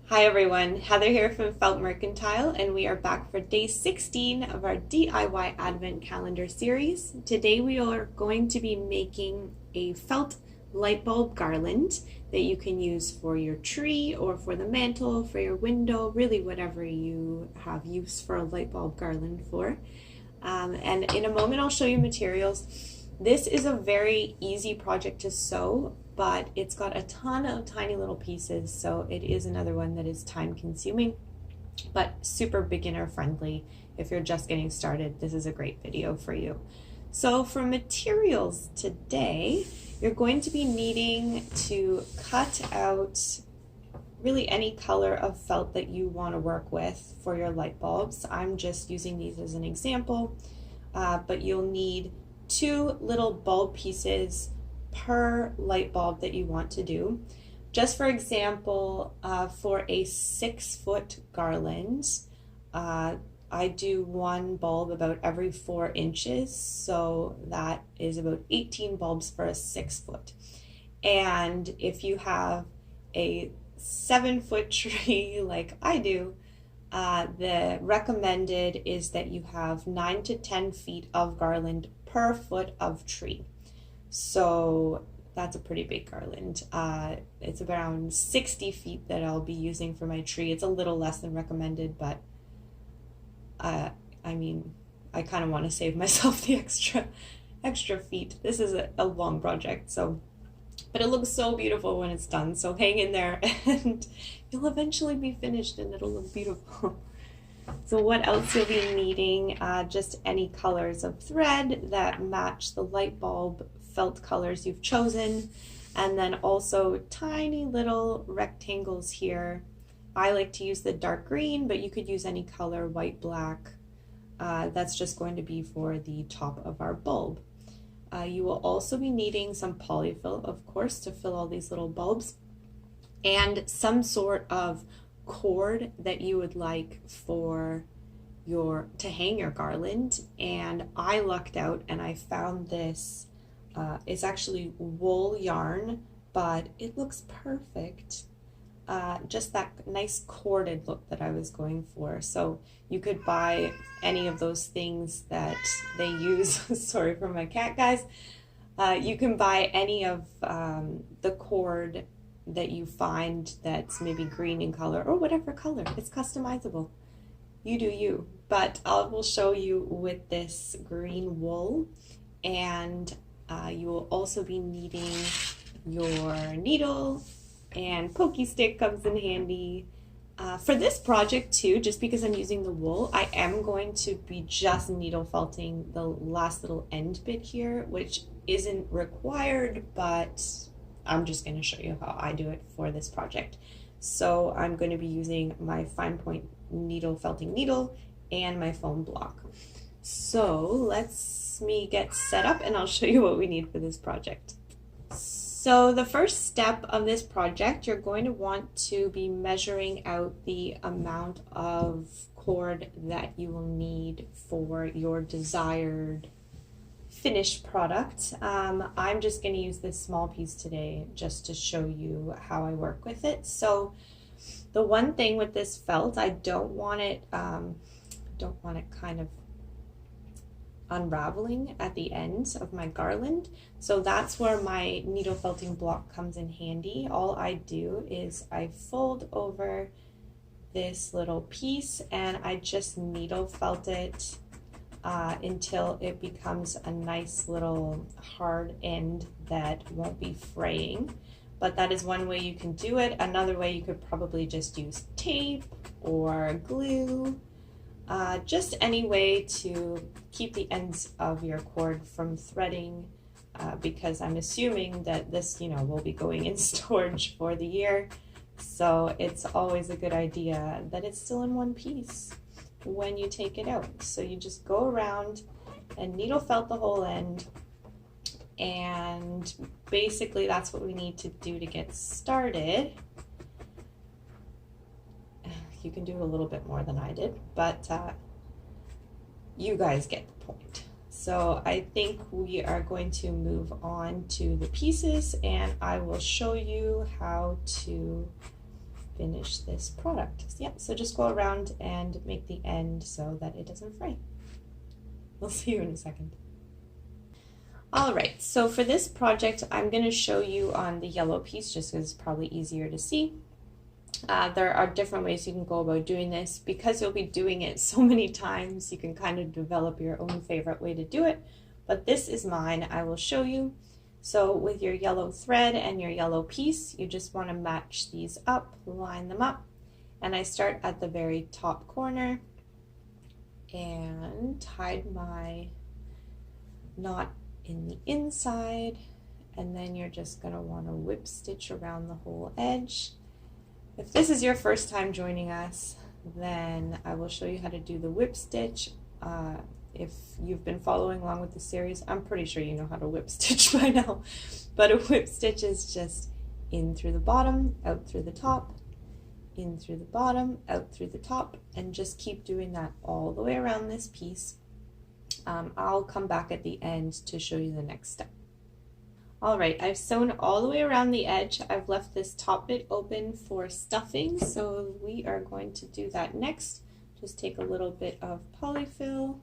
Hi everyone, Heather here from Felt Mercantile, and we are back for day 16 of our DIY Advent Calendar series. Today we are going to be making a felt light bulb garland that you can use for your tree or for the mantle, for your window, really whatever you have use for a light bulb garland for. And in a moment I'll show you materials. This is a very easy project to sew, but it's got a ton of tiny little pieces, so it is another one that is time consuming, but super beginner friendly. If you're just getting started, this is a great video for you. So for materials today, you're going to be needing to cut out really any color of felt that you want to work with for your light bulbs. I'm just using these as an example, but you'll need 2 little bulb pieces per light bulb that you want to do. Just for example, for a 6-foot garland, I do 1 bulb about every 4 inches, so that is about 18 bulbs for a 6-foot. And if you have a 7-foot tree like I do, the recommended is that you have 9 to 10 feet of garland per foot of tree. So that's a pretty big garland. It's around 60 feet that I'll be using for my tree. It's a little less than recommended, but I mean, I kind of want to save myself the extra feet. This is a long project, so, but it looks so beautiful when it's done. So hang in there and you'll eventually be finished and it'll look beautiful. So what else you'll be needing, just any colors of thread that match the light bulb felt colors you've chosen, and then also tiny little rectangles here. I like to use the dark green, but you could use any color, white, black. That's just going to be for the top of our bulb. You will also be needing some polyfill, of course, to fill all these little bulbs, and some sort of cord that you would like for to hang your garland. And I lucked out and I found this. It's actually wool yarn, but it looks perfect. Just that nice corded look that I was going for. So you could buy any of those things that they use. Sorry for my cat, guys. You can buy any of the cord that you find that's maybe green in color or whatever color. It's customizable. You do you. But I will show you with this green wool, and you will also be needing your needle, and pokey stick comes in handy. For this project too, just because I'm using the wool, I am going to be just needle felting the last little end bit here, which isn't required, but I'm just going to show you how I do it for this project. So I'm going to be using my fine point needle felting needle and my foam block. So let's me get set up and I'll show you what we need for this project. So the first step of this project, you're going to want to be measuring out the amount of cord that you will need for your desired finished product. I'm just going to use this small piece today just to show you how I work with it. So the one thing with this felt, I don't want it kind of unraveling at the ends of my garland. So that's where my needle felting block comes in handy. All I do is I fold over this little piece and I just needle felt it until it becomes a nice little hard end that won't be fraying. But that is one way you can do it. Another way, you could probably just use tape or glue, just any way to keep the ends of your cord from threading, because I'm assuming that this, will be going in storage for the year. So it's always a good idea that it's still in one piece when you take it out. So you just go around and needle felt the whole end, and basically that's what we need to do to get started. You can do a little bit more than I did, but you guys get the point. So I think we are going to move on to the pieces, and I will show you how to finish this product. Yeah, so just go around and make the end so that it doesn't fray. We'll see you in a second. All right, so for this project, I'm going to show you on the yellow piece just because it's probably easier to see. There are different ways you can go about doing this. Because you'll be doing it so many times, you can kind of develop your own favorite way to do it. But this is mine. I will show you. So with your yellow thread and your yellow piece, you just want to match these up, line them up. And I start at the very top corner and hide my knot in the inside. And then you're just going to want to whip stitch around the whole edge. If this is your first time joining us, then I will show you how to do the whip stitch. If you've been following along with the series, I'm pretty sure you know how to whip stitch by now. But a whip stitch is just in through the bottom, out through the top, in through the bottom, out through the top, and just keep doing that all the way around this piece. I'll come back at the end to show you the next step. All right, I've sewn all the way around the edge. I've left this top bit open for stuffing, so we are going to do that next. Just take a little bit of polyfill.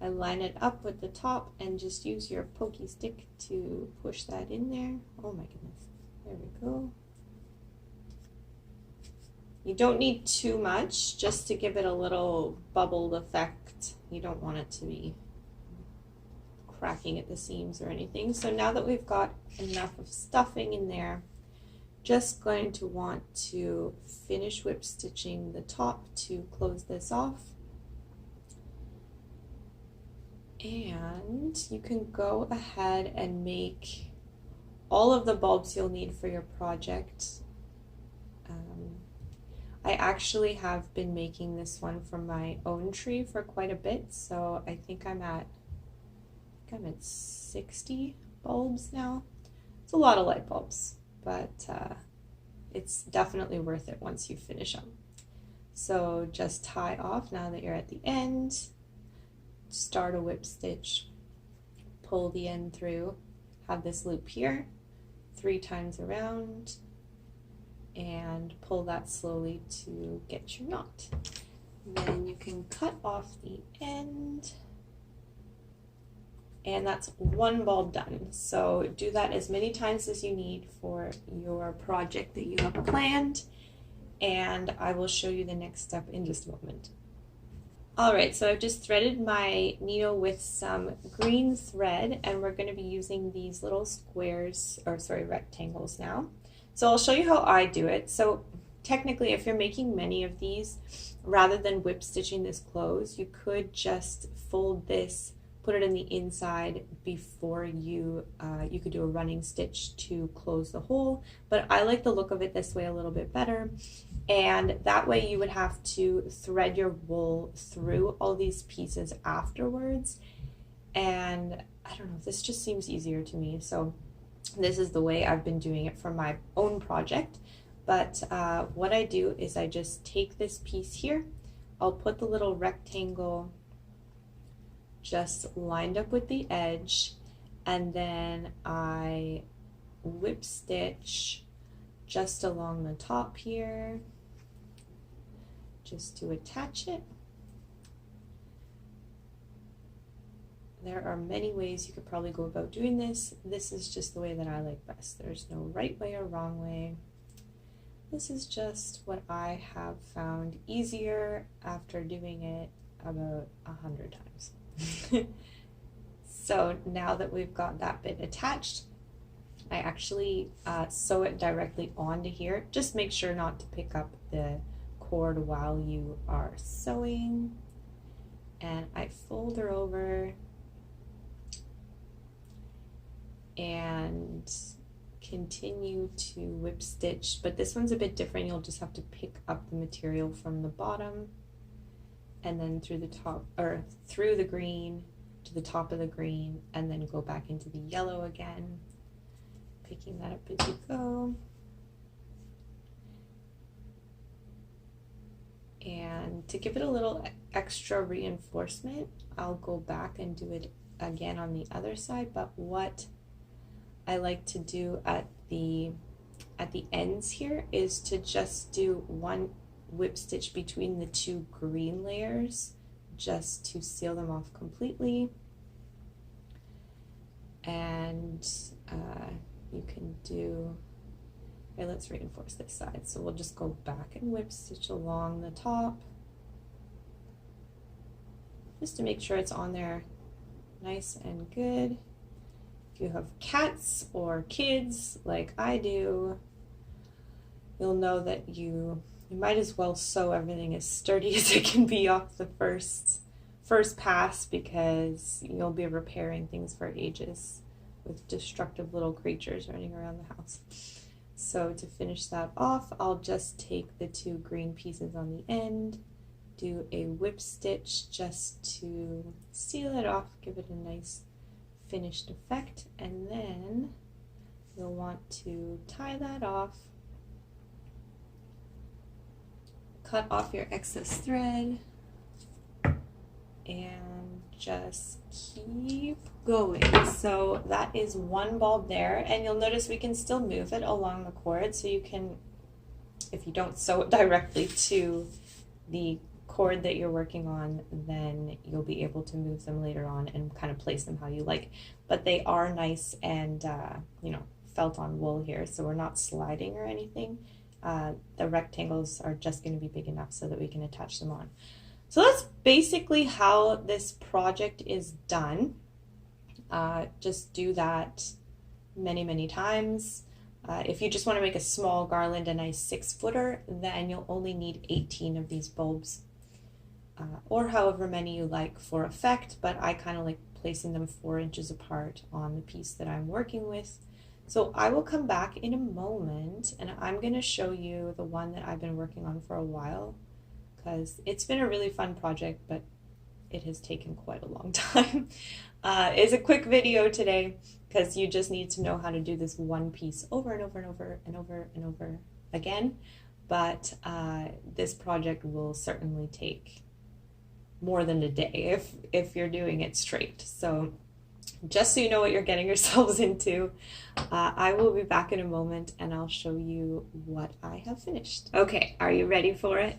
I line it up with the top and just use your pokey stick to push that in there. Oh my goodness, there we go. You don't need too much, just to give it a little bubbled effect. You don't want it to be cracking at the seams or anything. So now that we've got enough of stuffing in there, just going to want to finish whip stitching the top to close this off. And you can go ahead and make all of the bulbs you'll need for your project. I actually have been making this one from my own tree for quite a bit, so I think I'm at 60 bulbs now. It's a lot of light bulbs, but it's definitely worth it once you finish them. So just tie off now that you're at the end, start a whip stitch, pull the end through, have this loop here, 3 times around, and pull that slowly to get your knot. Then you can cut off the end. And that's 1 bulb done. So do that as many times as you need for your project that you have planned, and I will show you the next step in just a moment. All right, so I've just threaded my needle with some green thread, and we're going to be using these little squares, or sorry, rectangles now. So I'll show you how I do it. So technically, if you're making many of these, rather than whip stitching this close, you could just fold this, put it in the inside before you could do a running stitch to close the hole, but I like the look of it this way a little bit better, and that way you would have to thread your wool through all these pieces afterwards, and I don't know, this just seems easier to me, so this is the way I've been doing it for my own project. But what I do is I just take this piece here, I'll put the little rectangle just lined up with the edge, and then I whip stitch just along the top here just to attach it. There are many ways you could probably go about doing this. This is just the way that I like best. There's no right way or wrong way. This is just what I have found easier after doing it about 100 times. So now that we've got that bit attached, I actually sew it directly onto here. Just make sure not to pick up the cord while you are sewing. And I fold her over and continue to whip stitch, but this one's a bit different. You'll just have to pick up the material from the bottom and then through the top, or through the green to the top of the green, and then go back into the yellow again, picking that up as you go. And to give it a little extra reinforcement, I'll go back and do it again on the other side, but what I like to do at the at the ends here is to just do one whip stitch between the two green layers just to seal them off completely. And you can do, okay, let's reinforce this side. So we'll just go back and whip stitch along the top just to make sure it's on there nice and good. If you have cats or kids like I do, you'll know that you might as well sew everything as sturdy as it can be off the first pass, because you'll be repairing things for ages with destructive little creatures running around the house. So to finish that off, I'll just take the two green pieces on the end, do a whip stitch just to seal it off, give it a nice finished effect, and then you'll want to tie that off, cut off your excess thread, and just keep going. So that is one bulb there, and you'll notice we can still move it along the cord, so you can, if you don't sew it directly to the cord that you're working on, then you'll be able to move them later on and kind of place them how you like. But they are nice and you know, felt on wool here, so we're not sliding or anything. The rectangles are just going to be big enough so that we can attach them on. So that's basically how this project is done. Just do that many times. If you just want to make a small garland, a nice 6-footer, then you'll only need 18 of these bulbs, or however many you like for effect, but I kind of like placing them 4 inches apart on the piece that I'm working with. So I will come back in a moment and I'm going to show you the one that I've been working on for a while, because it's been a really fun project, but it has taken quite a long time. It's a quick video today because you just need to know how to do this one piece over and over and over and over and over again. But this project will certainly take more than a day if you're doing it straight. So just so you know what you're getting yourselves into, I will be back in a moment and I'll show you what I have finished. Okay, are you ready for it?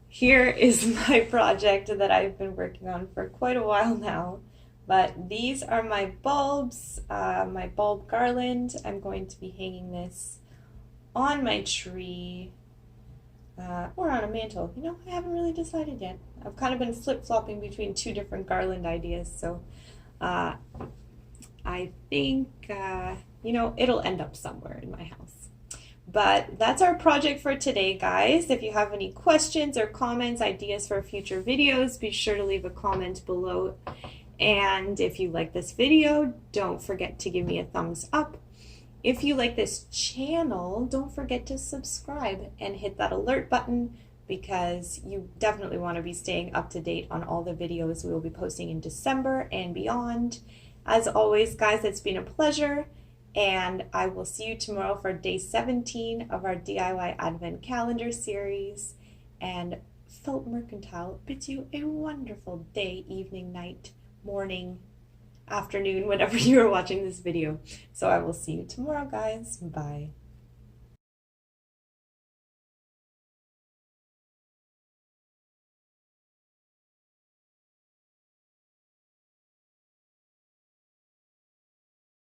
Here is my project that I've been working on for quite a while now, but these are my bulbs, my bulb garland. I'm going to be hanging this on my tree or on a mantle. You know, I haven't really decided yet. I've kind of been flip-flopping between 2 different garland ideas, so I think, you know, it'll end up somewhere in my house. But that's our project for today, guys. If you have any questions or comments, ideas for future videos, be sure to leave a comment below. And if you like this video, don't forget to give me a thumbs up. If you like this channel, don't forget to subscribe and hit that alert button, because you definitely want to be staying up to date on all the videos we will be posting in December and beyond. As always, guys, it's been a pleasure, and I will see you tomorrow for day 17 of our DIY Advent Calendar series. And Felt Mercantile bids you a wonderful day, evening, night, morning, afternoon, whenever you are watching this video. So I will see you tomorrow, guys. Bye.